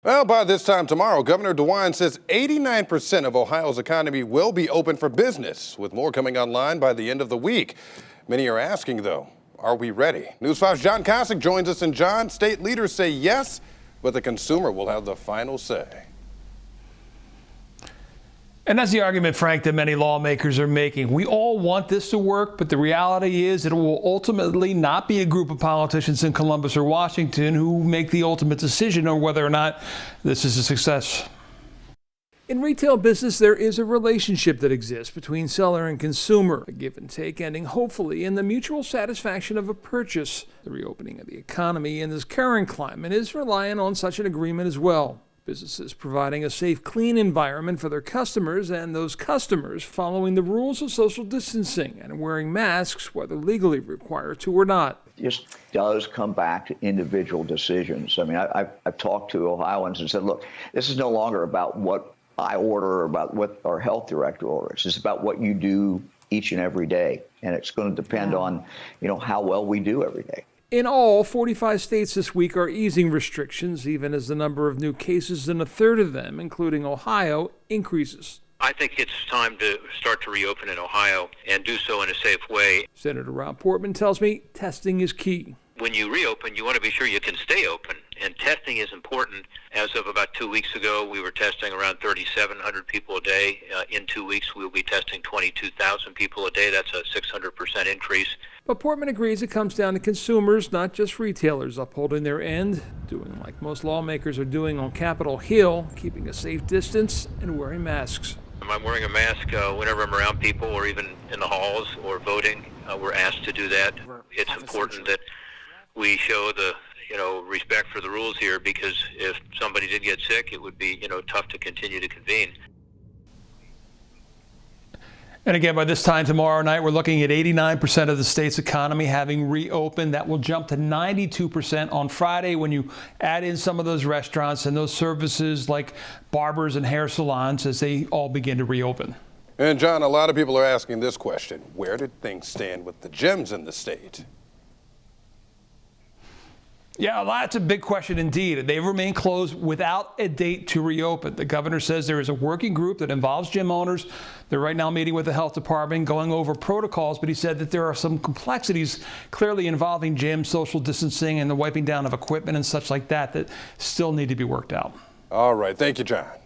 Well, by this time tomorrow, Governor DeWine says 89% of Ohio's economy will be open for business, with more coming online by the end of the week. Many are asking, though, are we ready? News 5's John Kosick joins us. And John, state leaders say yes, but the consumer will have the final say. And that's the argument, Frank, that many lawmakers are making. We all want this to work, but the reality is it will ultimately not be a group of politicians in Columbus or Washington who make the ultimate decision on whether or not this is a success. In retail business, there is a relationship that exists between seller and consumer, a give and take ending hopefully in the mutual satisfaction of a purchase. The reopening of the economy in this current climate is reliant on such an agreement as well. Businesses providing a safe, clean environment for their customers, and those customers following the rules of social distancing and wearing masks, whether legally required to or not. It just does come back to individual decisions. I mean, I've talked to Ohioans and said, look, this is no longer about what I order or about what our health director orders. It's about what you do each and every day. And it's going to depend on, how well we do every day. In all, 45 states this week are easing restrictions, even as the number of new cases in a third of them, including Ohio, increases. I think it's time to start to reopen in Ohio and do so in a safe way. Senator Rob Portman tells me testing is key. When you reopen, you want to be sure you can stay open, and testing is important. As of about 2 weeks ago, we were testing around 3,700 people a day. In 2 weeks, we'll be testing 22,000 people a day. That's a 600% increase. But Portman agrees it comes down to consumers, not just retailers, upholding their end, doing like most lawmakers are doing on Capitol Hill, keeping a safe distance and wearing masks. I'm wearing a mask whenever I'm around people, or even in the halls or voting. We're asked to do that. It's important that we show the respect for the rules here, because if somebody did get sick, it would be tough to continue to convene. And again, by this time tomorrow night, we're looking at 89% of the state's economy having reopened. That will jump to 92% on Friday when you add in some of those restaurants and those services like barbers and hair salons as they all begin to reopen. And John, a lot of people are asking this question: where did things stand with the gyms in the state? Yeah, that's a big question indeed. They remain closed without a date to reopen. The governor says there is a working group that involves gym owners. They're right now meeting with the health department, going over protocols, but he said that there are some complexities clearly involving gyms, social distancing, and the wiping down of equipment and such like that that still need to be worked out. All right. Thank you, John.